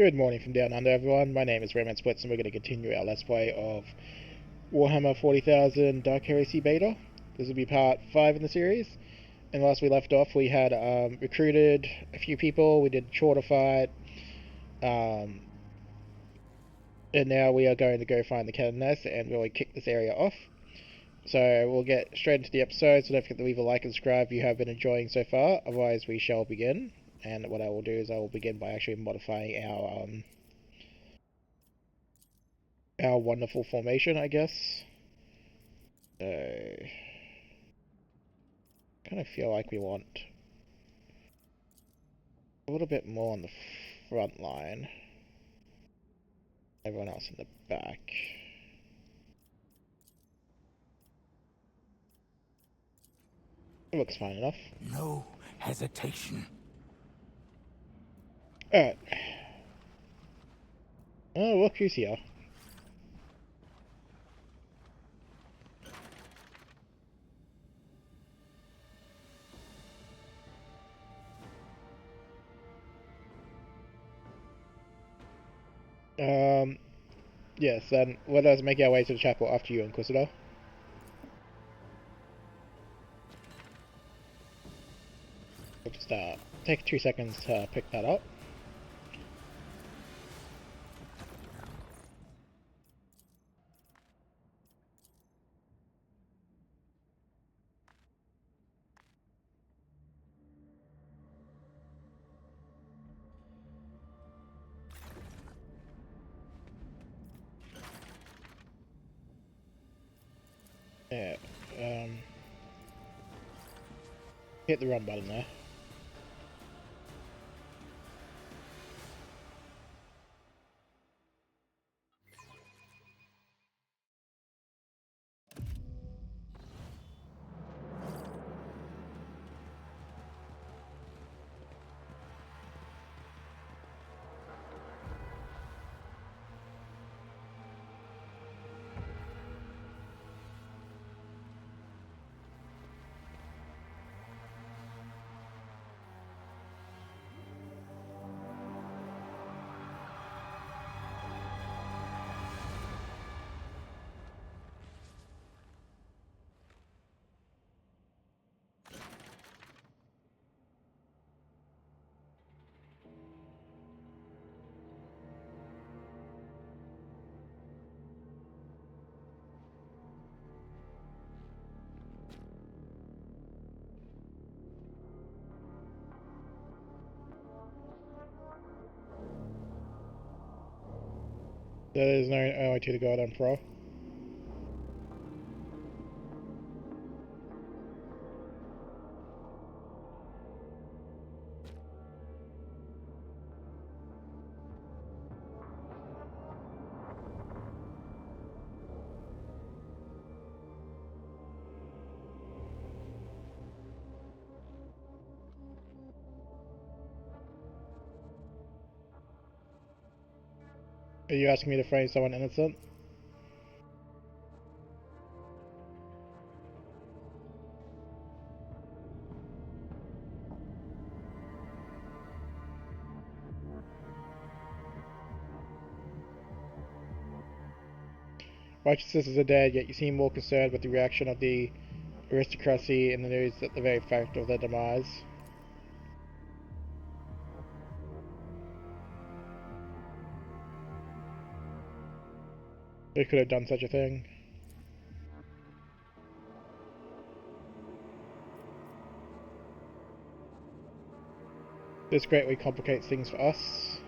Good morning from down under, everyone. My name is Rayman Splits, and we're going to continue our Let's Play of Warhammer 40,000 Dark Heresy Beta. This will be part 5 in the series. And last we left off, we had recruited a few people, we did a chorter fight, and now we are going to go find the cannon nest and really kick this area off. So we'll get straight into the episode, so don't forget to leave a like and subscribe if you have been enjoying so far, otherwise we shall begin. And what I will do is I will begin by actually modifying our wonderful formation, I guess. So, kind of feel like we want a little bit more on the front line. Everyone else in the back. It looks fine enough. No hesitation. Alright. Oh, look who's here. Yes, then let us make our way to the chapel after you, Inquisitor. We'll just take 2 seconds to pick that up. Yeah, hit the run button there. There is no only two to go down pro. Are you asking me to frame someone innocent? Righteousness are dead, yet you seem more concerned with the reaction of the aristocracy in the news at the very fact of their demise. They could have done such a thing. This greatly complicates things for us.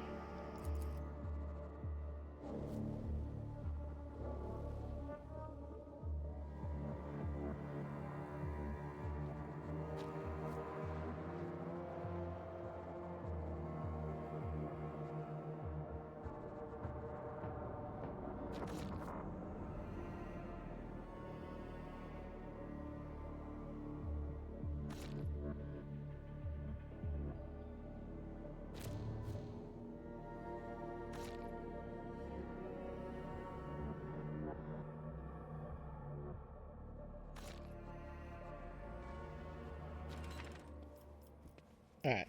Alright.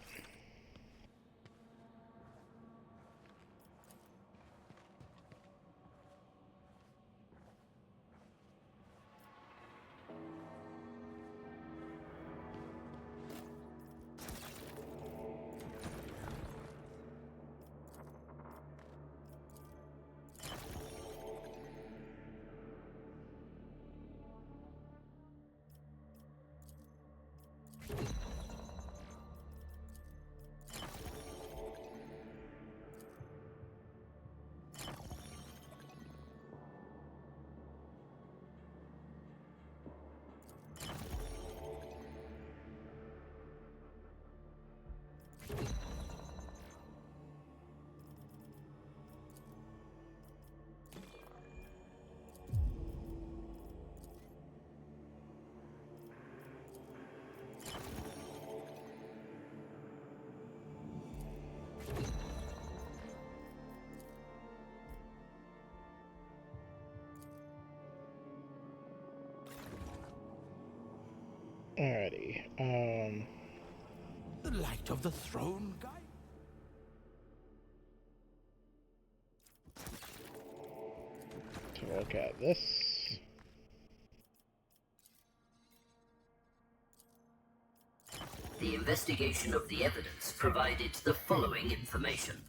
Alrighty. The light of the throne guide. To look at this. The investigation of the evidence provided the following information.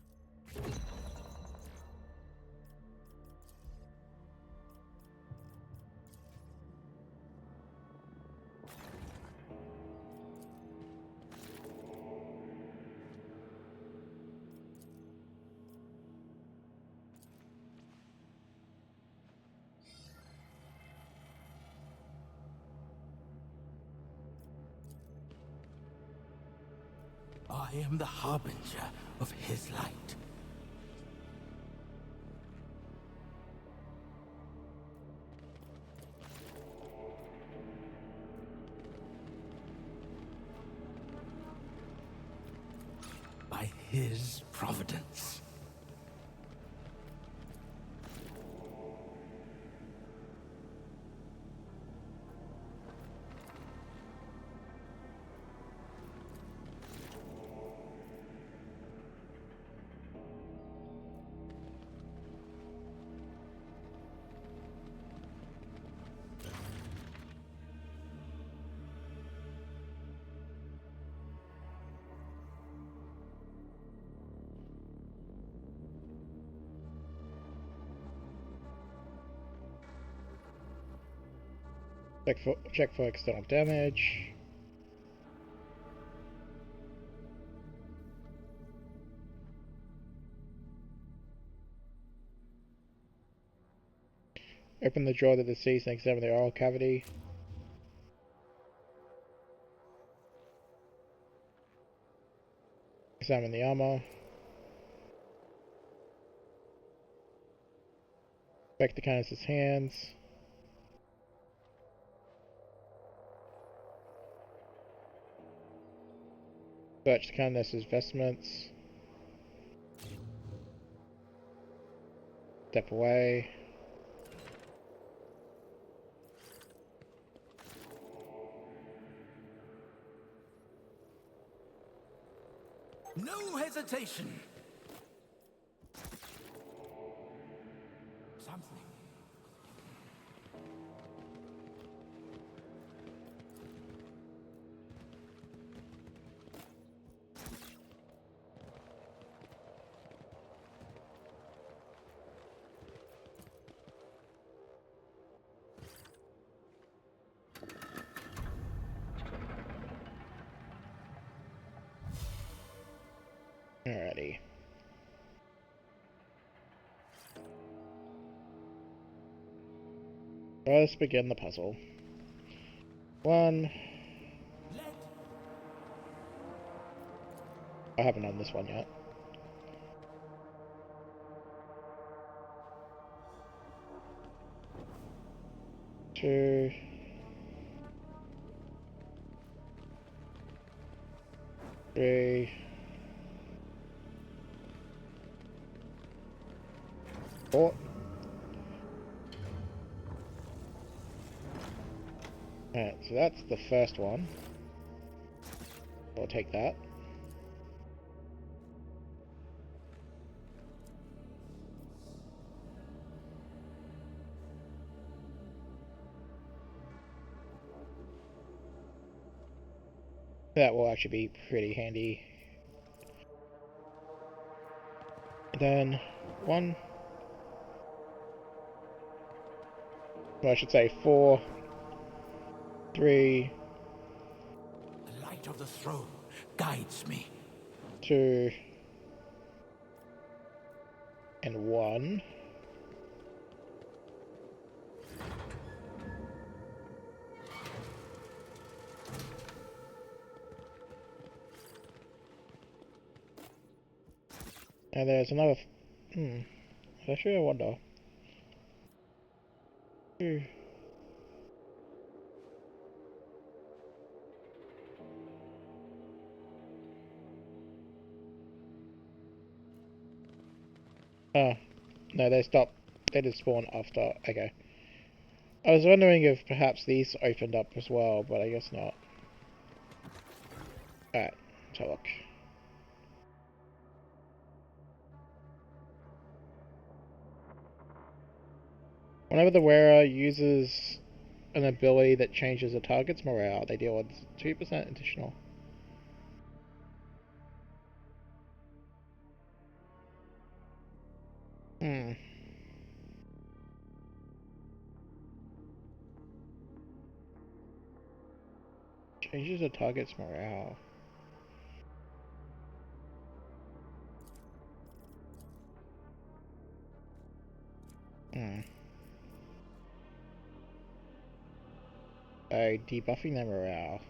I am the harbinger of his light. By his providence. Check for external damage. Open the drawer to the deceased and examine the oral cavity. Examine the armor. Inspect the canist's hands. Search the canist's vestments. Step away. No hesitation. Something. Alrighty. Let's begin the puzzle. One. I haven't done this one yet. Two. Three. Four. Alright, so that's the first one. I'll take that. That will actually be pretty handy. Then, one. Well, I should say 4, 3, The light of the throne guides me. 2, and 1. And there's another. Actually, I wonder. Hmm. Oh, no, they stopped. They did spawn after. Okay. I was wondering if perhaps these opened up as well, but I guess not. Alright, let's have a look. Whenever the wearer uses an ability that changes a target's morale, they deal with 2% additional. Changes a target's morale. Oh, debuffing their morale.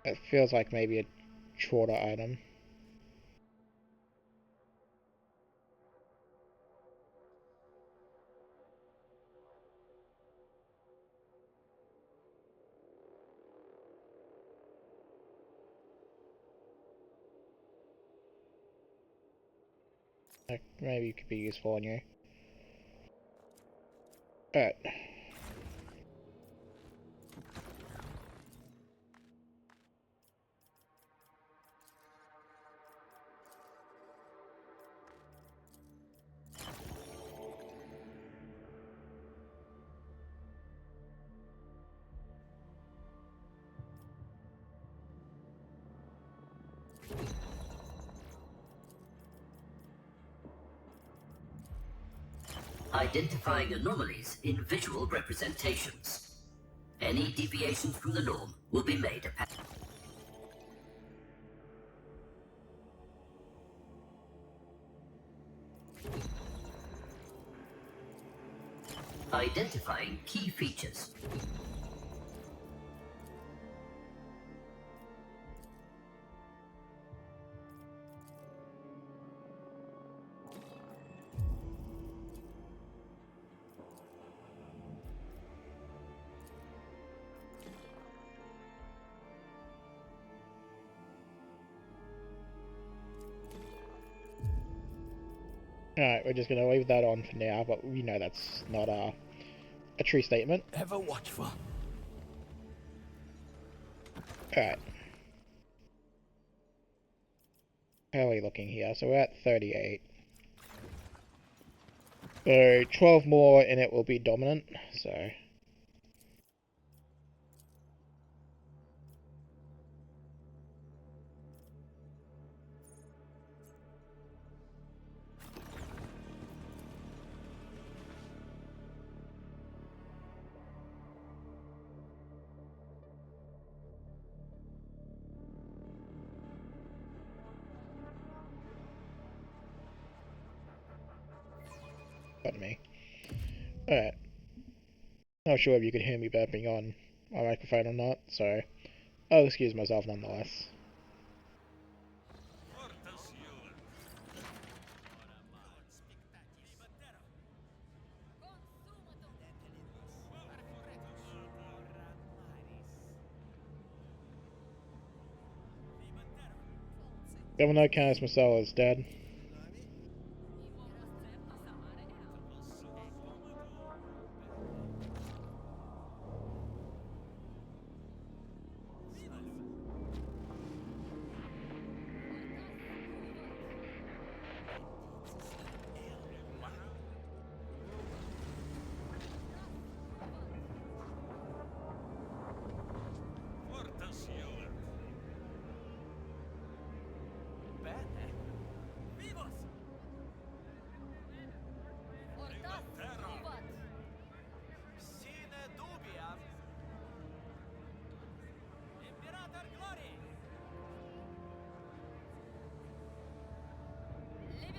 It feels like maybe a shorter item. Like, maybe it could be useful on you. Alright. Identifying anomalies in visual representations. Any deviations from the norm will be made apparent. Identifying key features. Alright, we're just gonna leave that on for now, but we know that's not a true statement. Ever watchful. Alright. How are we looking here? So we're at 38. So 12 more and it will be dominant, so... Pardon me. Alright. Not sure if you can hear me burping on my microphone or not, so I'll excuse myself nonetheless. Governor Canis Marcella is dead.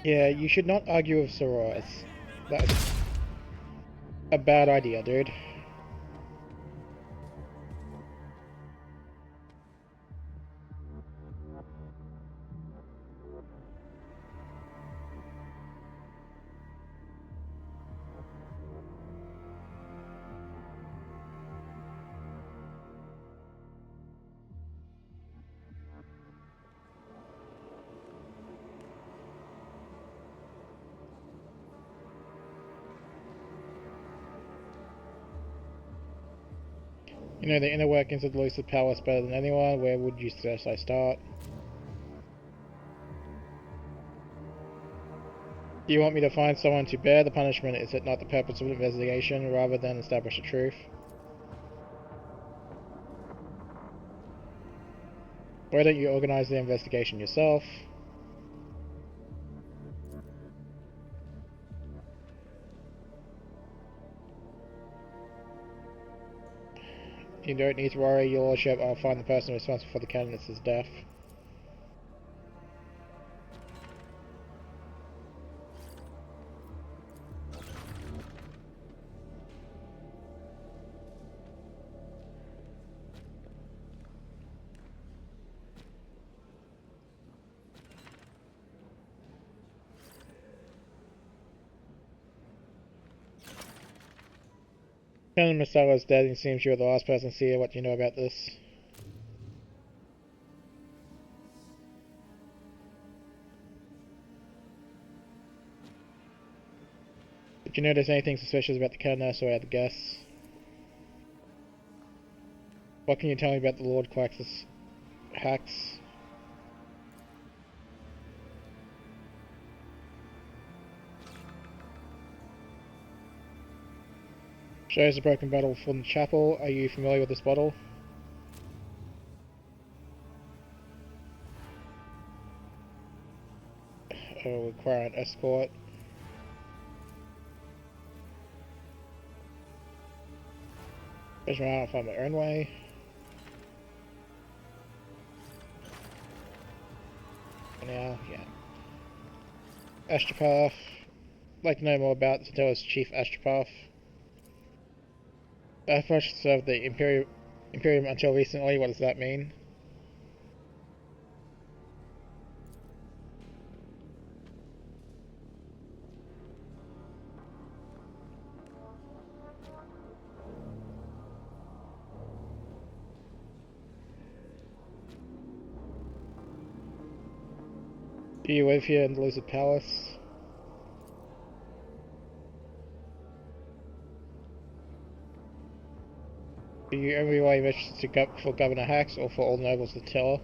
Yeah, you should not argue with Sorors. That's a bad idea, dude. You know the inner workings of the Lucid Palace better than anyone. Where would you suggest I start? Do you want me to find someone to bear the punishment? Is it not the purpose of an investigation rather than establish the truth? Why don't you organize the investigation yourself? You don't need to worry, your lordship. I'll find the person responsible for the candidate's death. Canon Masala is dead and it seems you're the last person to see her. What do you know about this? Did you notice anything suspicious about the Canoness or other guests? What can you tell me about the Lord Clax's hacks? Shows a broken bottle from the chapel. Are you familiar with this bottle? Will require an escort. I'll find my own way. For now, yeah. Astropath. I'd like to know more about Sato's Chief Astropath. I first served the Imperium until recently. What does that mean? Do you live here in the Lucid Palace? Do you only relay messages for Governor Hax or for all nobles to tell?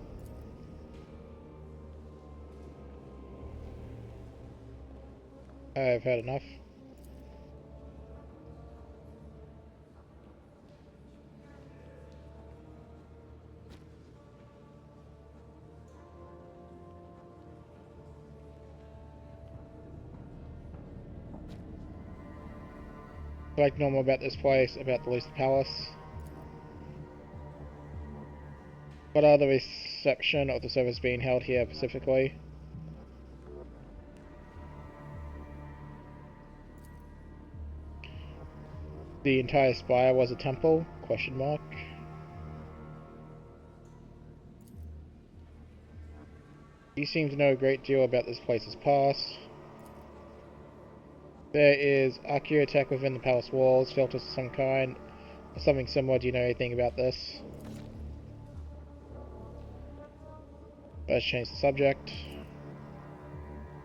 I've had enough. I'd like to know more about this place, about the Lucid Palace. What are the reception of the service being held here specifically? The entire spire was a temple? Question mark. You seem to know a great deal about this place's past. There is archaeotech within the palace walls, filters of some kind, or something similar. Do you know anything about this? Let's change the subject.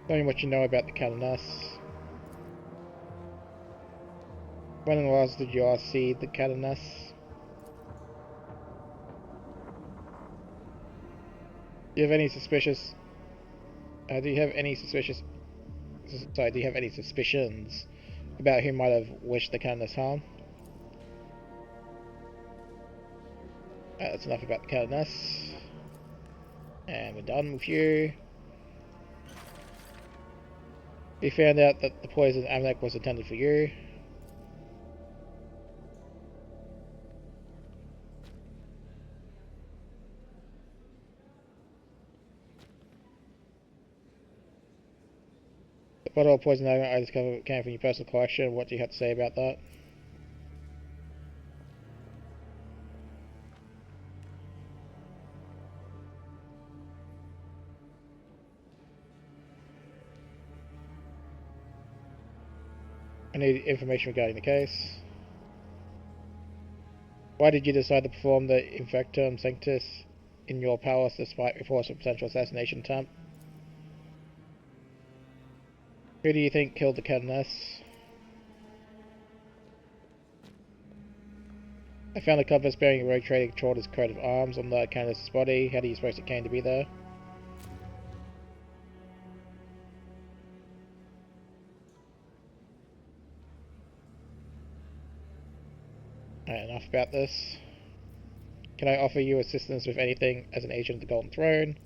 Tell me what you know about the Canoness. When and last did you last see the Canoness? Do you have any suspicious... do you have any suspicious... Sorry, do you have any suspicions about who might have wished the Canoness harm? That's enough about the Canoness. And we're done with you. We found out that the poison Amnek was intended for you. The bottle of poison I discovered came from your personal collection. What do you have to say about that? I need information regarding the case. Why did you decide to perform the Infectum Sanctus in your palace despite reports of potential assassination attempt? Who do you think killed the Canoness? I found a compass bearing a rogue trader controlled his coat of arms on the canvas's body. How do you suppose it came to be there? Alright, enough about this. Can I offer you assistance with anything as an agent of the Golden Throne?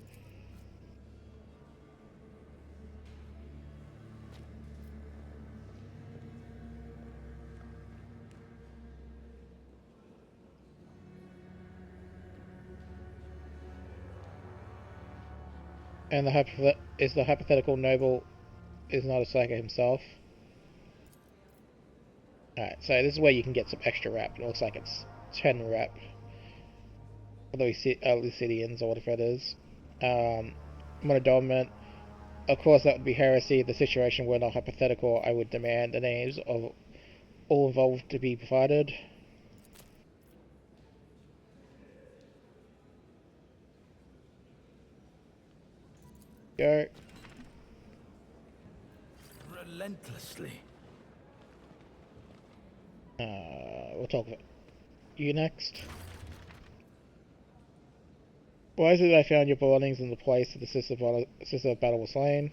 And the hypothetical noble is not a psycho himself. Alright, so this is where you can get some extra rep. It looks like it's 10 rep. For the Lucidians or whatever it is. Monodominant. Of course, that would be heresy. The situation were not hypothetical. I would demand the names of all involved to be provided. Go. Relentlessly. We'll talk about you next. Why is it that I found your belongings in the place that the sister of battle was slain?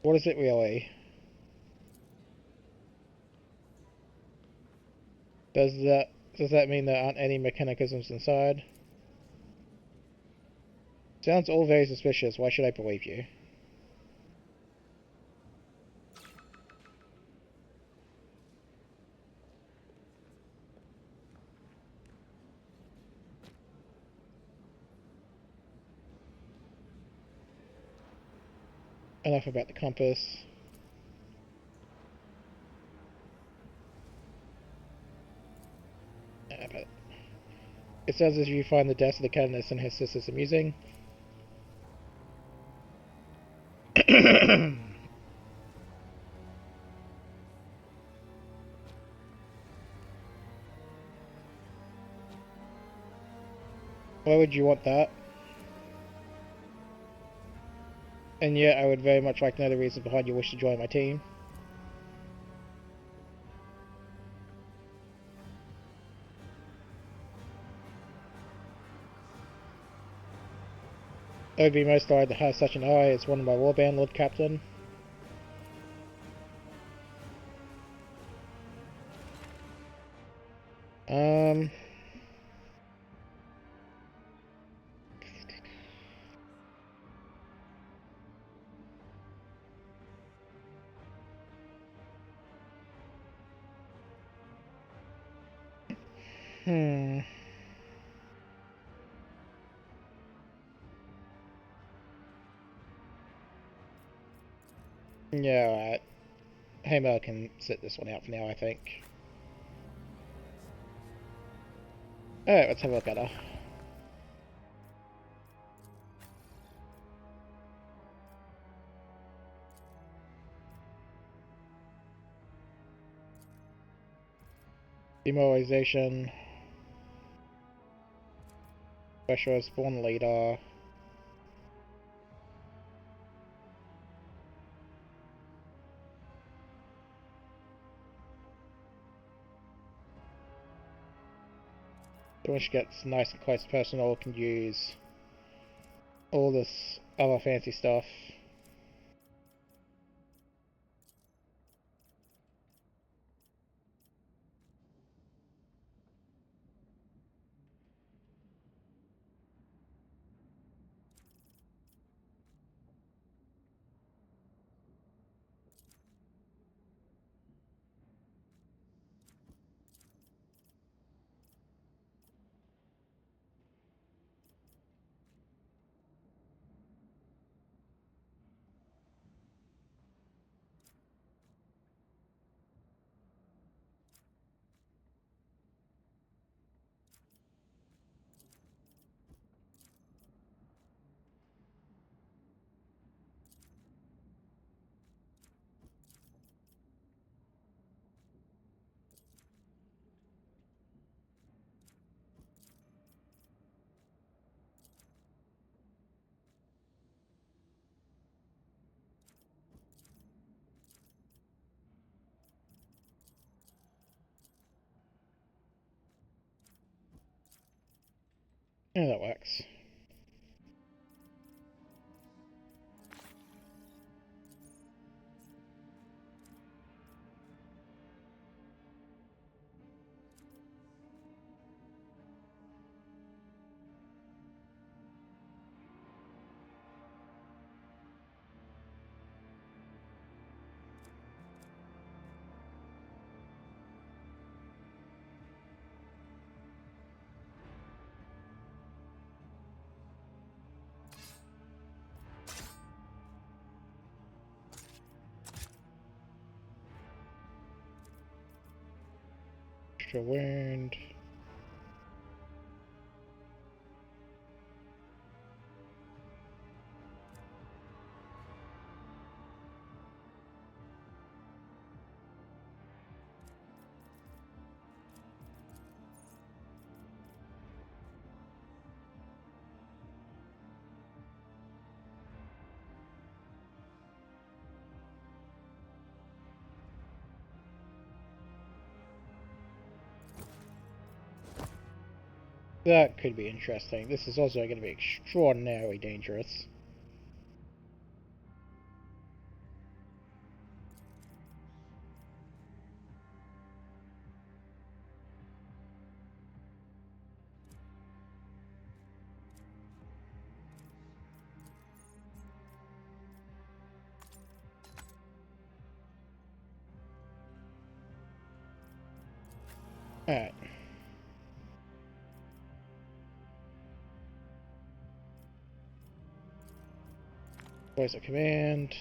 What is it really? Does that mean there aren't any mechanisms inside? Sounds all very suspicious. Why should I believe you? Enough about the compass. But it sounds as if you find the deaths of the canoness and her sisters amusing. Why would you want that? And yet, I would very much like to know the reason behind your wish to join my team. I would be most honored to have such an ally as one of my warband, Lord Captain. Um... Hmm... Yeah, alright. Hammer can sit this one out for now, I think. Alright, let's have a look at her. Demoralization. Specialist, born leader. So when she gets nice and close personal, can use all this other fancy stuff. Yeah, that works. Extra wound. That could be interesting. This is also going to be extraordinarily dangerous. Alright. Voice of command.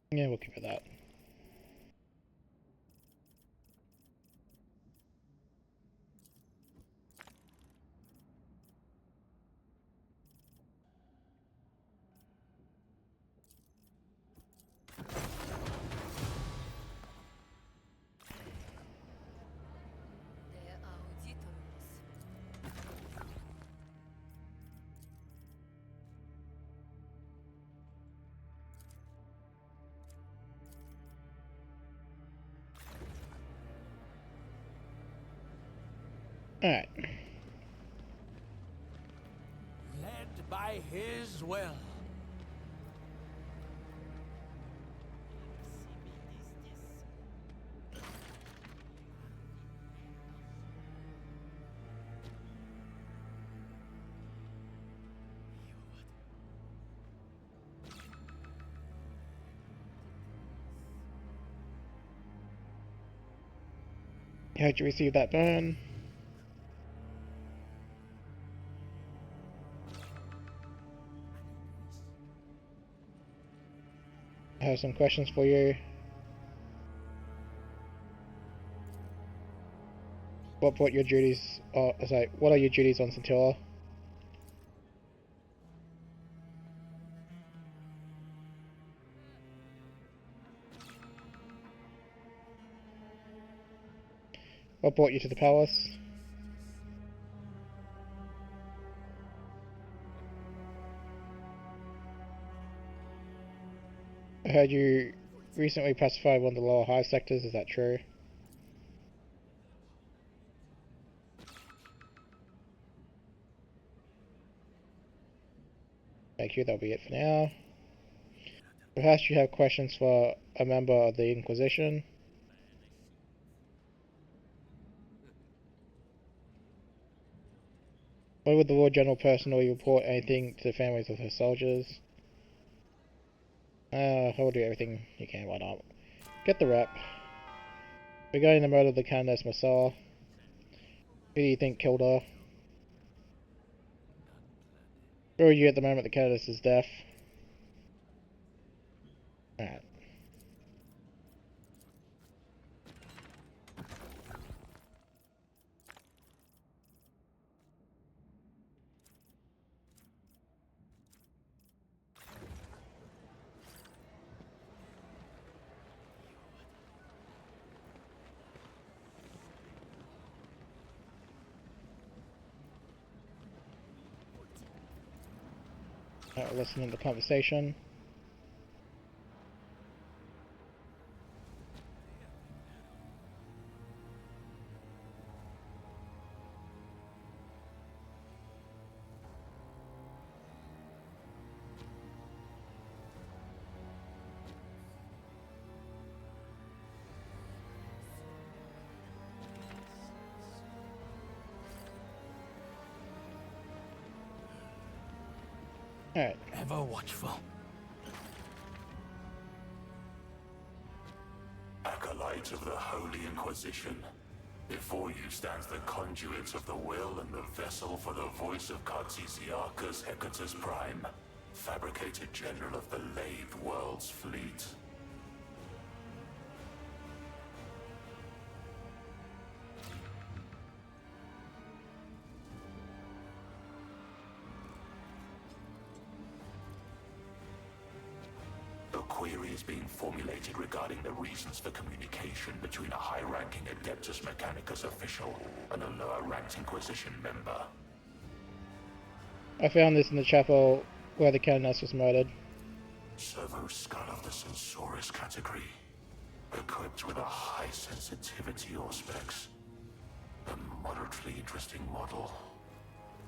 Yeah, we'll keep it that. Alright. Led by his will. How'd you receive that burn? I have some questions for you. What your duties are? Sorry, what are your duties on Centilla? What brought you to the palace? I heard you recently pacified one of the lower hive sectors, is that true? Thank you, that'll be it for now. Perhaps you have questions for a member of the Inquisition? Why would the Lord General personally report anything to the families of her soldiers? I'll do everything you can, why not? Get the rep. We're going to murder the Candace Massar. Who do you think killed her? Where are you at the moment the Candace is deaf? Alright. Listening to the conversation. Alright. Ever watchful. Acolyte of the Holy Inquisition. Before you stands the conduit of the will and the vessel for the voice of Cartesiarchus Hecatus Prime, fabricated general of the Lathe World's fleet. Query is being formulated regarding the reasons for communication between a high-ranking Adeptus Mechanicus official and a lower-ranked Inquisition member. I found this in the chapel where the Candace was murdered. Servo skull of the Censorious category, equipped with a high sensitivity auspex. A moderately interesting model.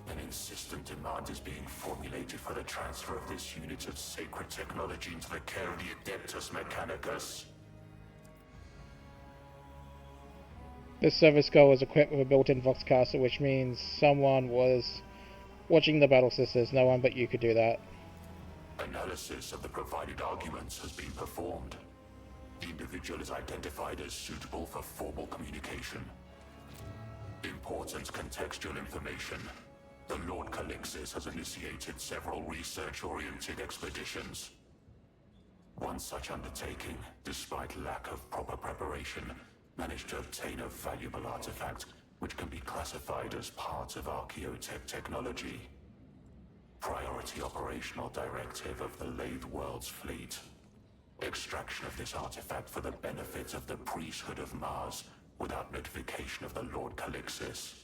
An insistent demand is being formulated for the transfer of this unit of sacred technology into the care of the Adeptus Mechanicus. This server skull was equipped with a built-in Vox caster, which means someone was watching the Battle Sisters. No one but you could do that. Analysis of the provided arguments has been performed. The individual is identified as suitable for formal communication. Important contextual information. The Lord Calixis has initiated several research-oriented expeditions. One such undertaking, despite lack of proper preparation, managed to obtain a valuable artifact which can be classified as part of archaeotech technology. Priority operational directive of the Lathe World's fleet. Extraction of this artifact for the benefit of the priesthood of Mars without notification of the Lord Calixis.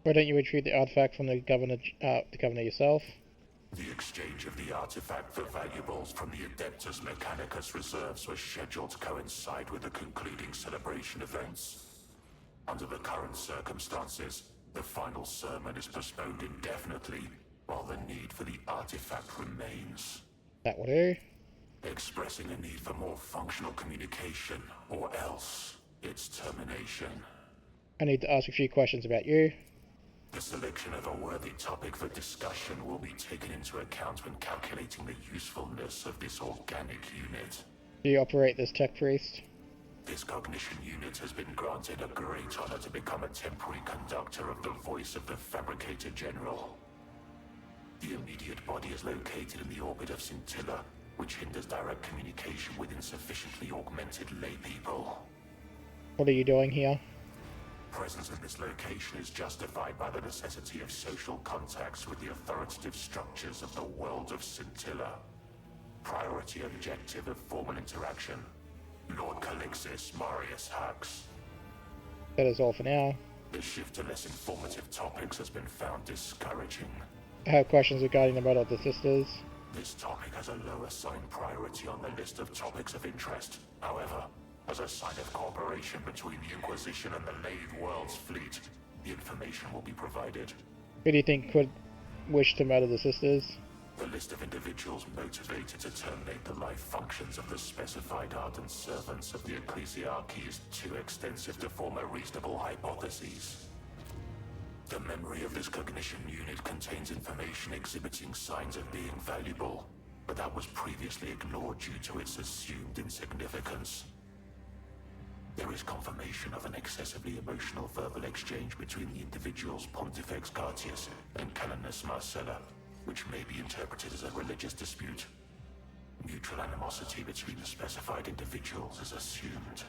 Why don't you retrieve the artifact from the governor yourself? The exchange of the artifact for valuables from the Adeptus Mechanicus reserves was scheduled to coincide with the concluding celebration events. Under the current circumstances, the final sermon is postponed indefinitely, while the need for the artifact remains. That will do. Expressing a need for more functional communication, or else its termination. I need to ask a few questions about you. The selection of a worthy topic for discussion will be taken into account when calculating the usefulness of this organic unit. Do you operate this tech priest? This cognition unit has been granted a great honor to become a temporary conductor of the voice of the Fabricator General. The immediate body is located in the orbit of Scintilla, which hinders direct communication with insufficiently augmented laypeople. What are you doing here? Presence in this location is justified by the necessity of social contacts with the authoritative structures of the world of Scintilla. Priority objective of formal interaction. Lord Calixis Marius Hax. That is all for now. The shift to less informative topics has been found discouraging. I have questions regarding the murder of the sisters. This topic has a low assigned priority on the list of topics of interest. However, as a sign of cooperation between the Inquisition and the Lathe World's fleet, the information will be provided. Who do you think could wish to murder the sisters? The The list of individuals motivated to terminate the life functions of the specified ardent servants of the ecclesiarchy is too extensive to form a reasonable hypothesis. The memory of this cognition unit contains information exhibiting signs of being valuable, but that was previously ignored due to its assumed insignificance. There is confirmation of an excessively emotional verbal exchange between the individuals Pontifex Cartius and Canoness Marcella, which may be interpreted as a religious dispute. Mutual animosity between the specified individuals is assumed.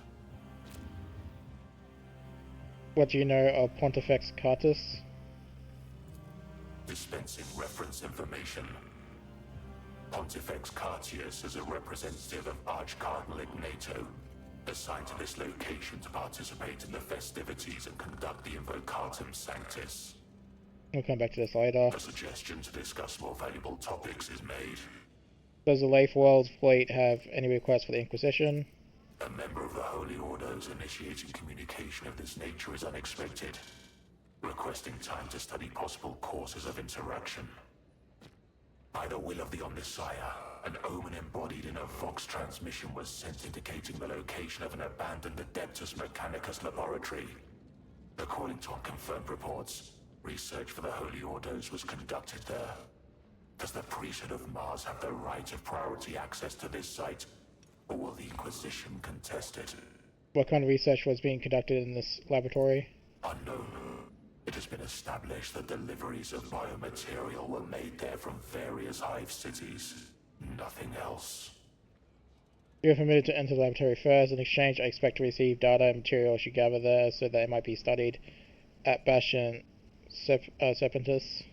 What do you know of Pontifex Cartus? Dispensing reference information. Pontifex Cartius is a representative of Archcardinal Ignato, assigned to this location to participate in the festivities and conduct the Invocatum Sanctus. We'll come back to this later. A suggestion to discuss more valuable topics is made. Does the Leif World's fleet have any requests for the Inquisition? A member of the Holy Orders initiating communication of this nature is unexpected, requesting time to study possible courses of interaction. By the will of the Omnissiah, an omen embodied in a Vox transmission was sent indicating the location of an abandoned Adeptus Mechanicus laboratory. According to unconfirmed reports, research for the Holy Orders was conducted there. Does the priesthood of Mars have the right of priority access to this site, or will the Inquisition contest it? What kind of research was being conducted in this laboratory? Unknown. It has been established that deliveries of biomaterial were made there from various hive cities. Nothing else. You are permitted to enter the laboratory first. In exchange, I expect to receive data and materials you gather there so that it might be studied at Bastion Serpentis.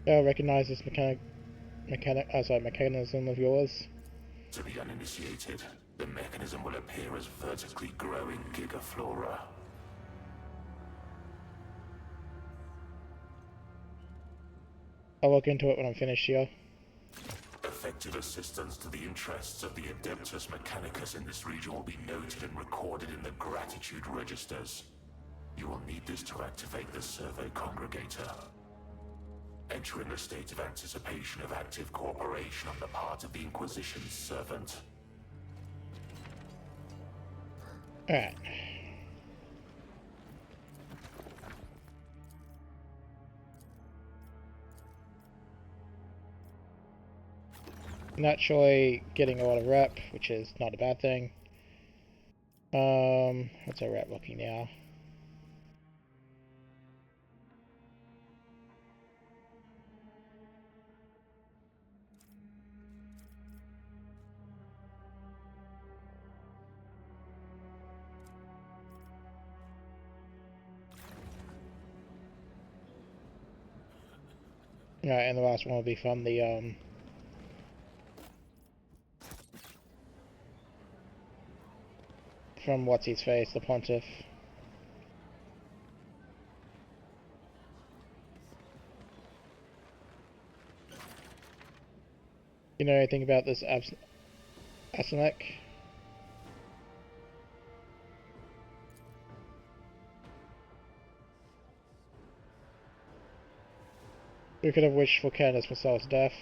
Recognize this mechanism of yours. To the uninitiated, the mechanism will appear as vertically growing gigaflora. I'll look into it when I'm finished here. Effective assistance to the interests of the Adeptus Mechanicus in this region will be noted and recorded in the gratitude registers. You will need this to activate the Survey Congregator. Enter in a state of anticipation of active cooperation on the part of the Inquisition's servant. Alright. Naturally getting a lot of rep, which is not a bad thing. What's our rep looking now? Alright, and the last one will be from the, from what's-his-face, the Pontiff. You know anything about this Asimek? We could have wished for Candace Marcella's death.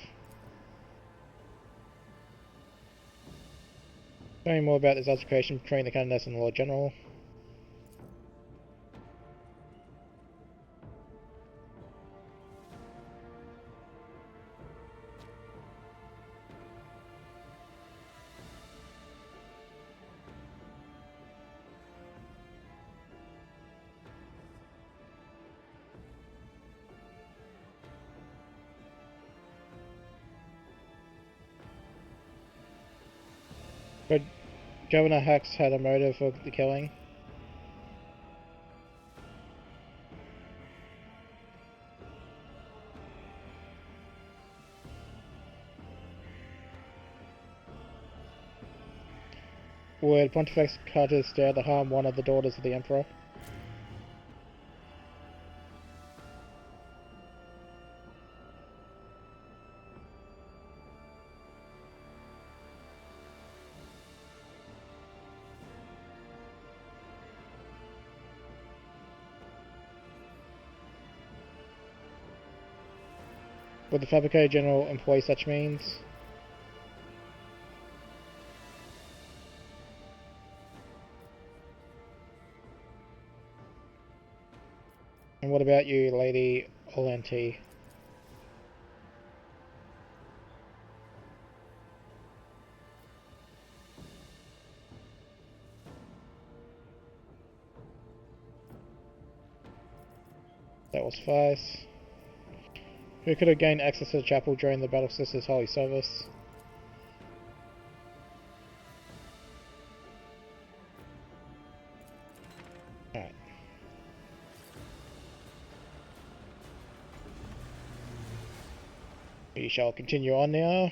Tell me more about this altercation between the Canoness and the Lord General. But Governor Hux had a motive for the killing. Would Pontifex Cartus dare to harm one of the daughters of the Emperor? Would the Fabricator General employ such means? And what about you, Lady Olanti? That will suffice. Who could have gained access to the chapel during the Battle Sisters' Holy Service? Alright. We shall continue on now.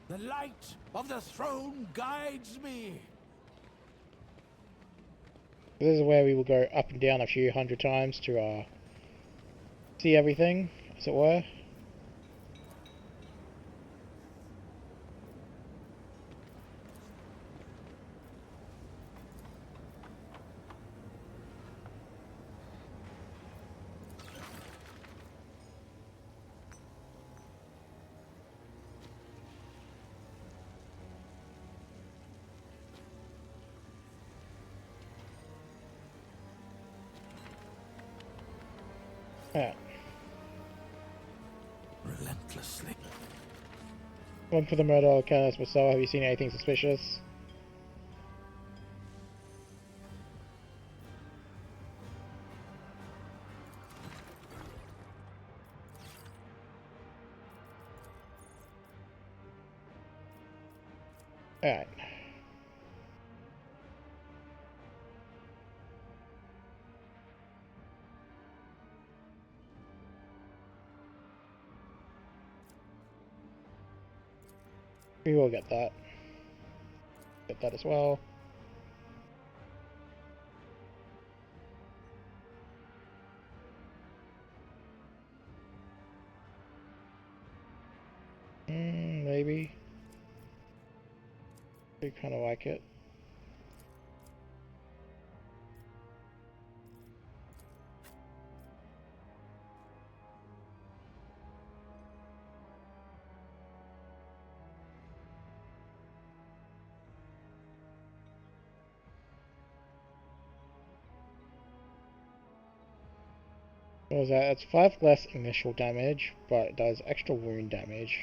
The light of the throne guides me. This is where we will go up and down a few hundred times to see everything, as it were. Alright. Relentlessly. One for the murder of Countess Marcel. Have you seen anything suspicious? Alright. We will get that. Get that as well. Maybe. I kind of like it. What was that? It's 5 less initial damage, but it does extra wound damage.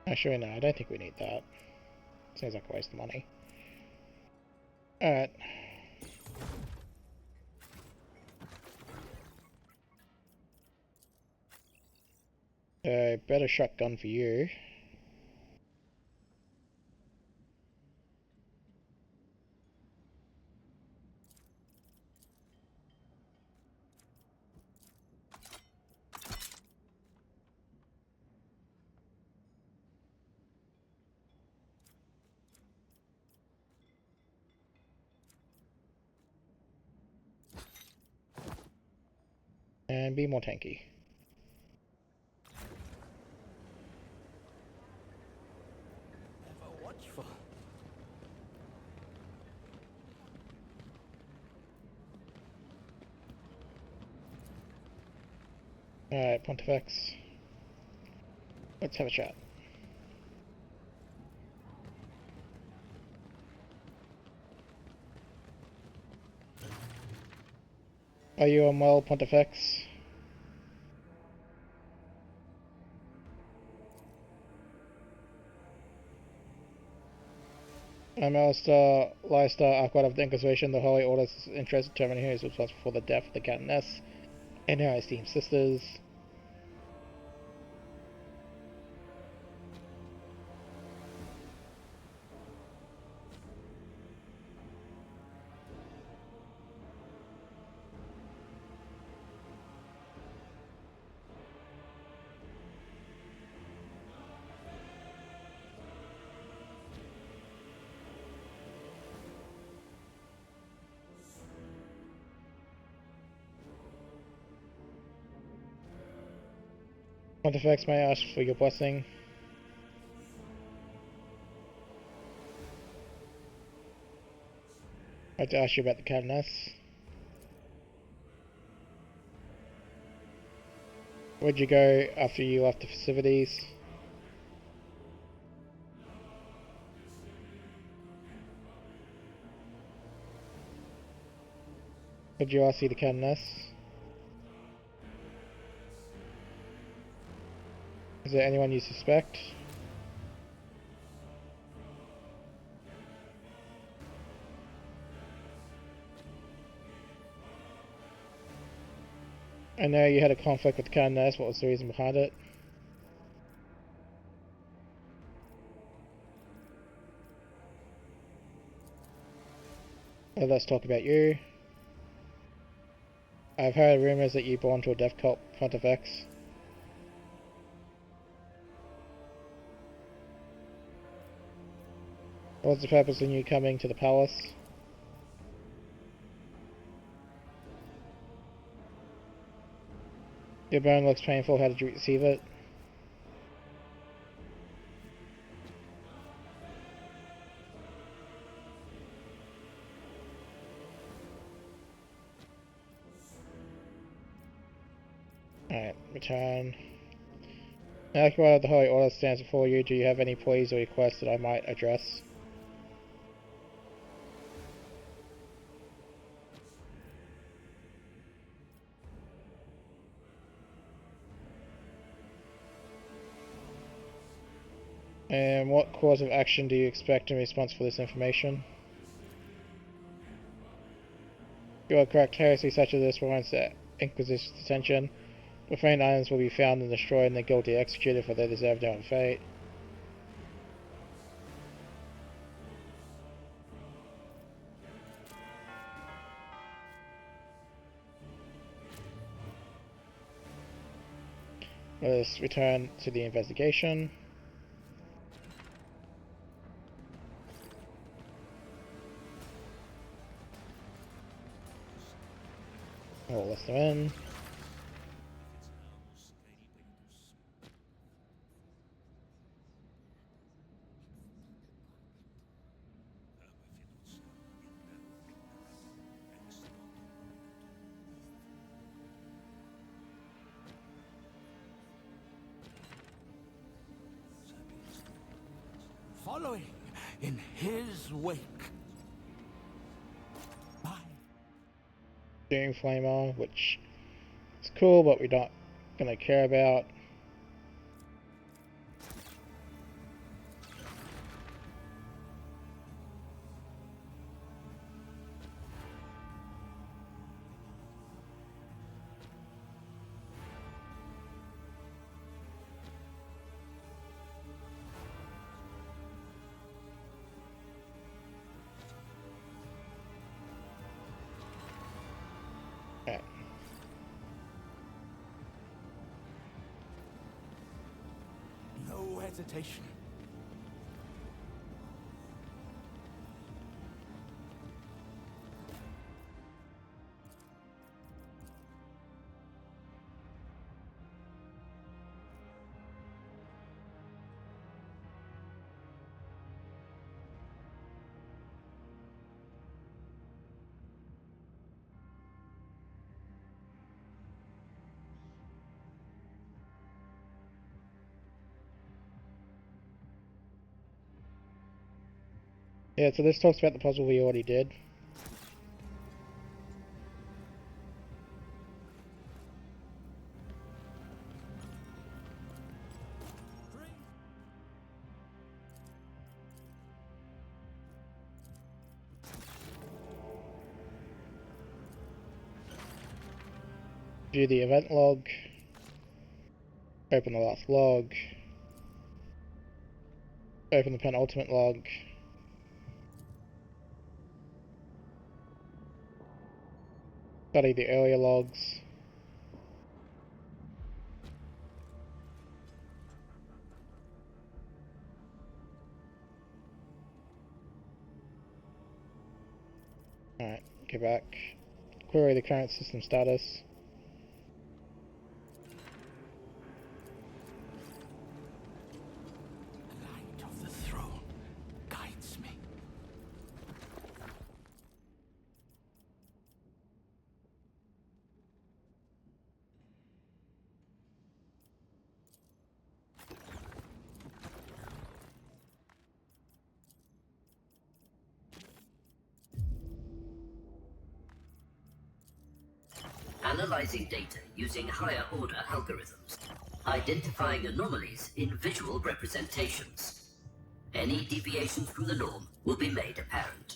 Actually, no, I don't think we need that. Seems like a waste of money. Alright. Better shotgun for you. And be more tanky. Ever watchful. Alright, Pontifex. Let's have a chat. Are you unwell, Pontifex? I'm Alistair Leicester, Archon of the Inquisition. The Holy Order's interest in determining who is responsible for the death of the Countess and her esteemed sisters. Pontifex, may I ask for your blessing? I'd like to ask you about the Cadnas. Where'd you go after you left the festivities? Did you all see the Cadnas? Is there anyone you suspect? I know you had a conflict with Cadnas. What was the reason behind it? Well, let's talk about you. I've heard rumors that you belong to a death cult, Pontifex. What's the purpose in you coming to the palace? Your burn looks painful. How did you receive it? Alright, return. Now that the Holy Order stands before you, do you have any pleas or requests that I might address? And what course of action do you expect in response for this information? You are correct. Heresy such as this warrants the Inquisition's attention. Profane items will be found and destroyed, and the guilty executed, for they deserve their own fate. Let us return to the investigation. We'll list them in. Following in his wake. Bye. Doom Flamer, which is cool, but we're not gonna care about. Alright. No hesitation. Yeah, so this talks about the puzzle we already did. View the event log. Open the last log. Open the penultimate log. Study the earlier logs. Alright, go back. Query the current system status. Analyzing data using higher order algorithms. Identifying anomalies in visual representations. Any deviations from the norm will be made apparent.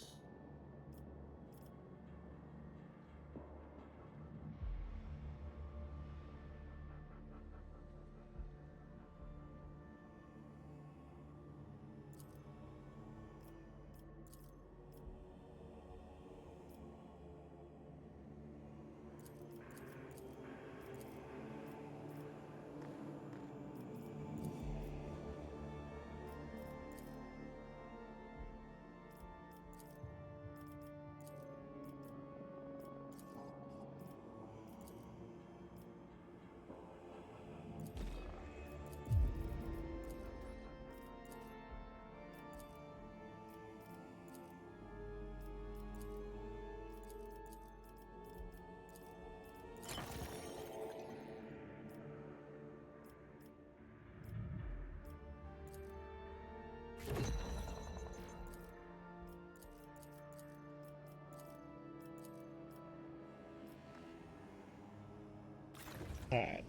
Alright.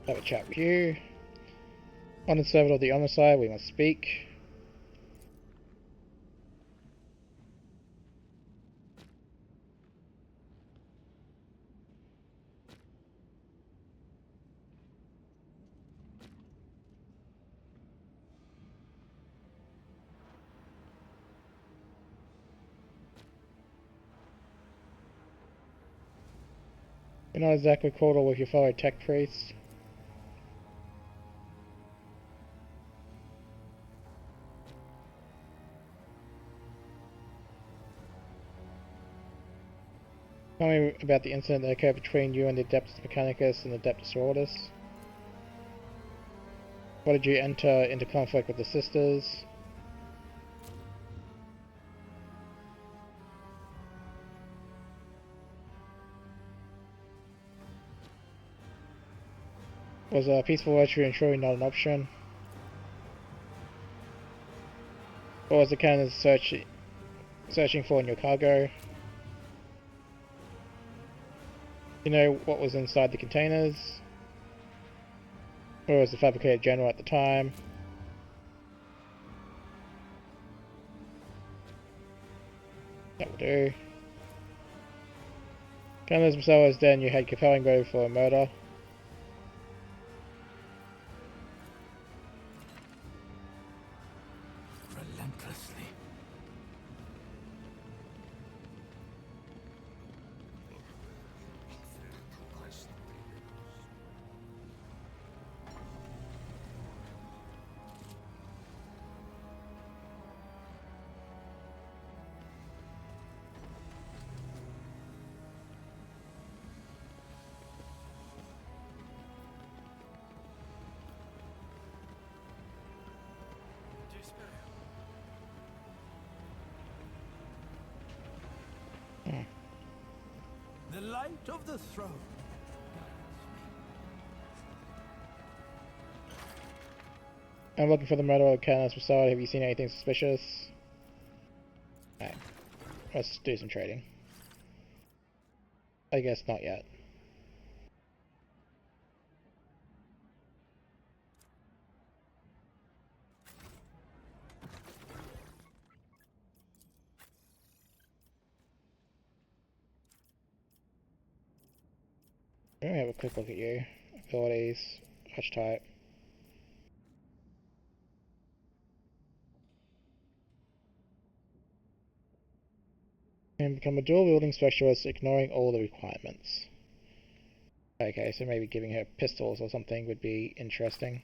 Have a chat with you. On the servant of the honor side, we must speak. You're not exactly cordial with your fellow tech priests. Tell me about the incident that occurred between you and the Adeptus Mechanicus and the Adeptus Sororitas. Why did you enter into conflict with the sisters? Was a peaceful virtue ensuring not an option? What was the cannon searching for in your cargo? You know what was inside the containers? Where was the fabricated general at the time? That will do. Canoners themselves is dead and you had compelling motive for a murder. Relentlessly. The light of the throne. I'm looking for the murder of Canoners Prasad. Have you seen anything suspicious? Alright. Let's do some trading. I guess not yet. Let me have a quick look at you. Abilities, archetype. And become a dual wielding specialist, ignoring all the requirements. Okay, so maybe giving her pistols or something would be interesting.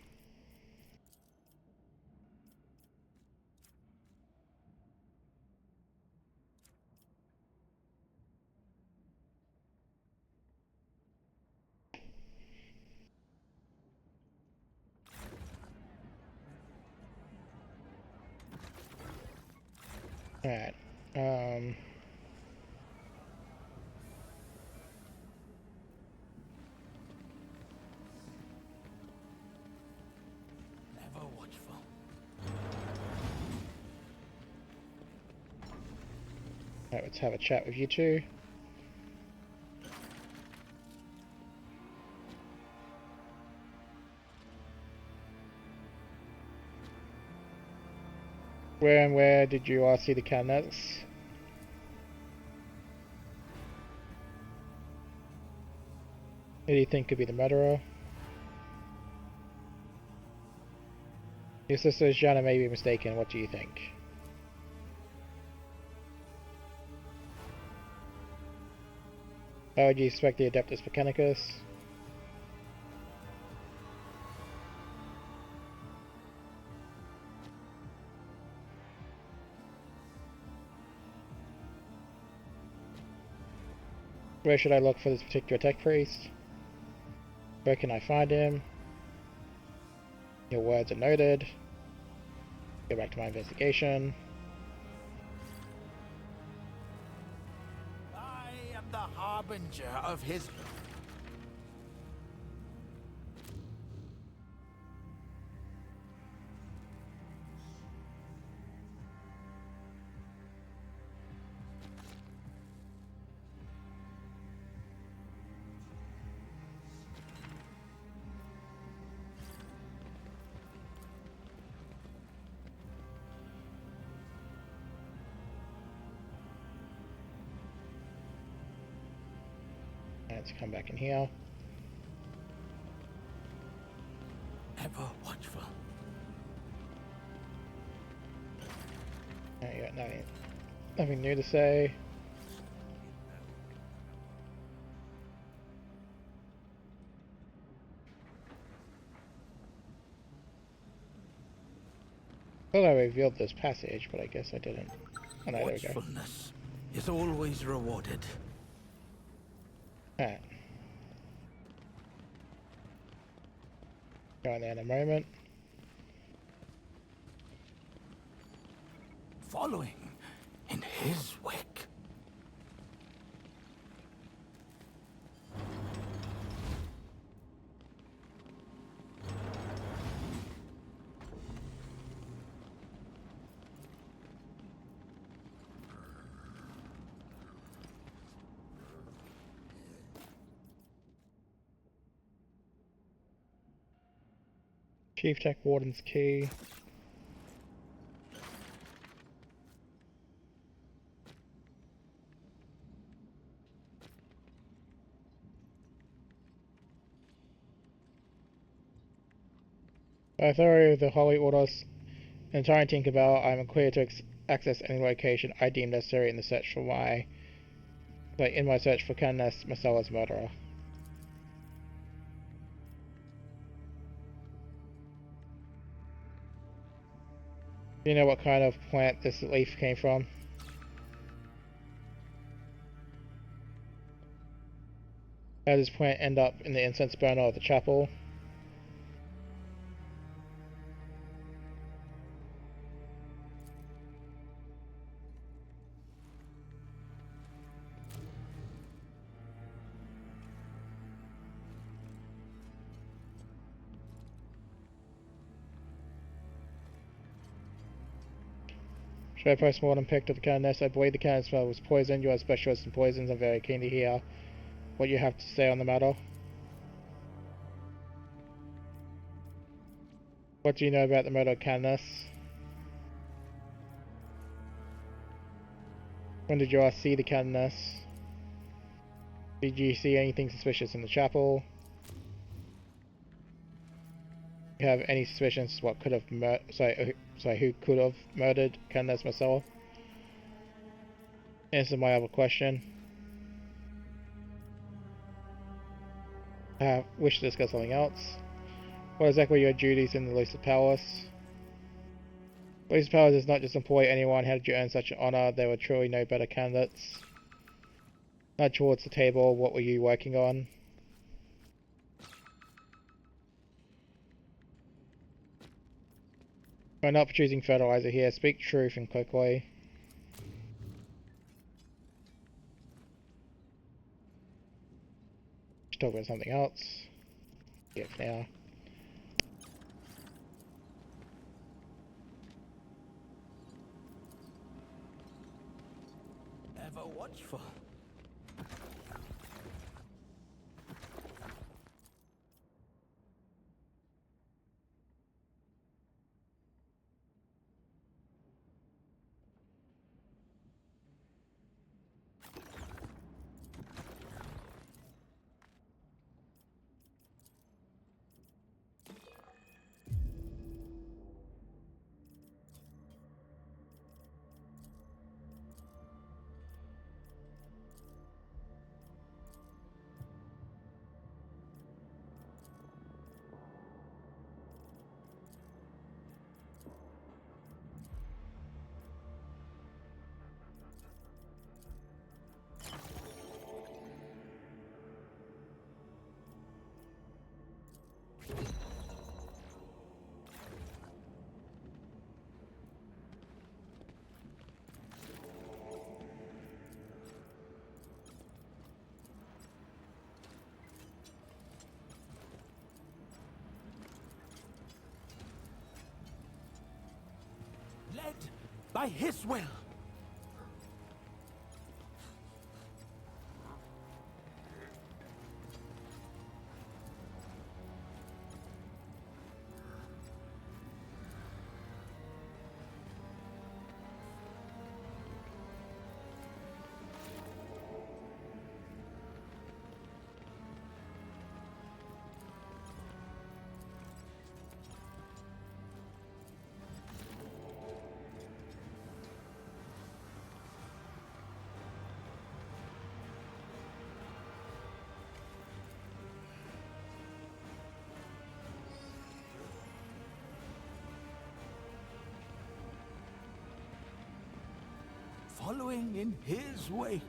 Alright. Ever watchful. Alright, let's have a chat with you two. Where did you see the cabinets? Who do you think could be the murderer? Your sister Jana may be mistaken. What do you think? How would you suspect the Adeptus Mechanicus? Where should I look for this particular tech priest? Where can I find him? Your words are noted. Go back to my investigation. I am the harbinger of his... Let's come back in here. ever watchful. You got nothing new to say. I thought I revealed this passage, but I guess I didn't. Oh no, there we go. Watchfulness is always rewarded. Alright. Go in there in a moment. Following in his wake. Chief Tech Warden's key. By authority of the Holy Orders and entire Tinkerbell, I am clear to access any location I deem necessary in the search for my search for Candace Macella's murderer. Do you know what kind of plant this leaf came from? How does this plant end up in the incense burner of the chapel? Should I post-mortem picked of the Candace? I believe the Candace smell was poisoned. You are a specialist in poisons. I'm very keen to hear what you have to say on the matter. What do you know about the murder of Candace? When did you last see the Candace? Did you see anything suspicious in the chapel? Do you have any suspicions what could have who could have murdered Candace Marcella? Answer my other question. Wish to discuss something else. What exactly are your duties in the Lucid Palace? Lucid Palace does not just employ anyone. How did you earn such an honor? There were truly no better candidates. Not towards the table. What were you working on? We're not choosing fertilizer here. Speak truth and quickly. Let's talk about something else. Yeah, for now. Ever watchful. by his will. Following in his wake.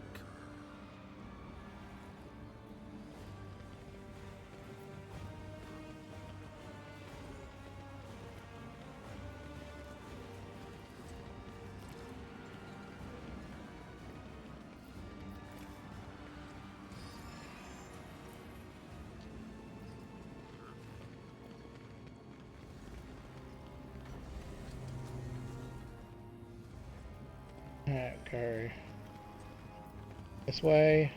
Alright, go this way.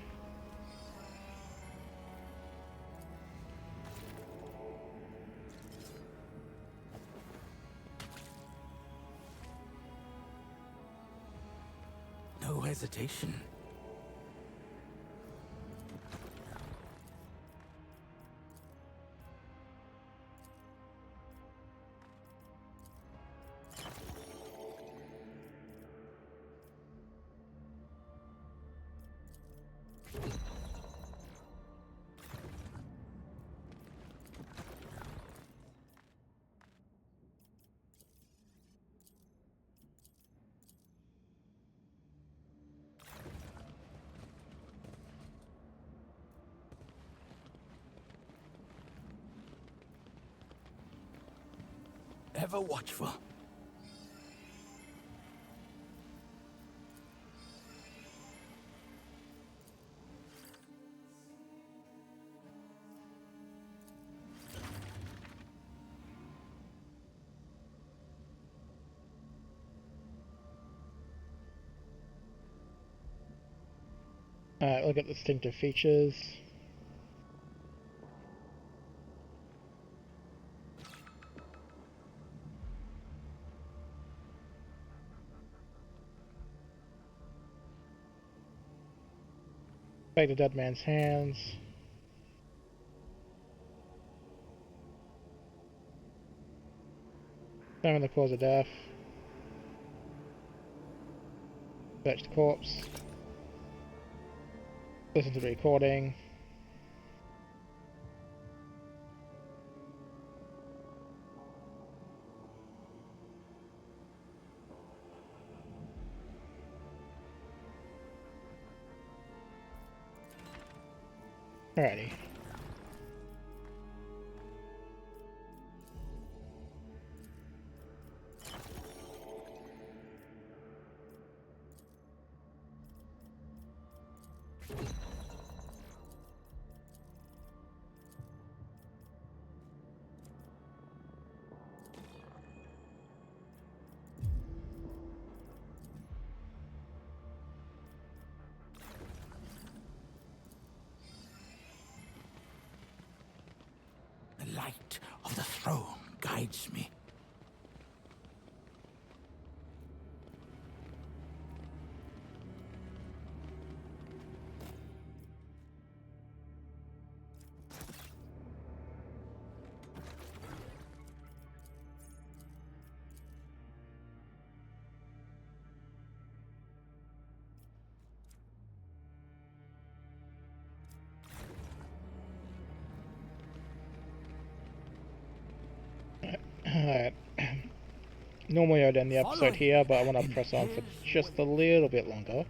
No hesitation. Ever watchful. Alright, look at distinctive features. Take the dead man's hands. Determine the cause of death. Search the corpse. Listen to the recording. Alrighty. The light of the throne guides me. Alright. Normally I'd end the episode here, but I want to press on for just a little bit longer.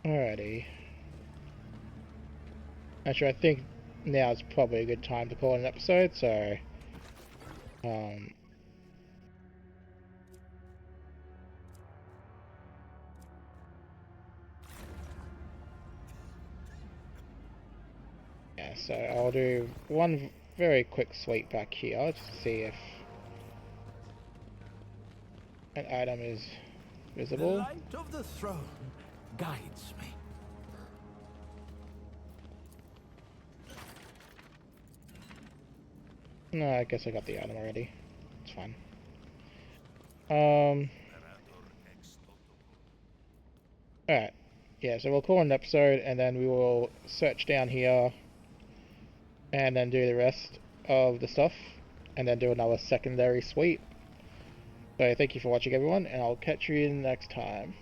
Alrighty. Actually, I think now is probably a good time to call it an episode, so yeah, so I'll do one very quick sweep back here just to see if an item is The visible. light of the throne guides me. No, I guess I got the item already. It's fine. Alright. Yeah, so we'll call an episode and then we will search down here and then do the rest of the stuff and then do another secondary sweep. So thank you for watching everyone, and I'll catch you next time.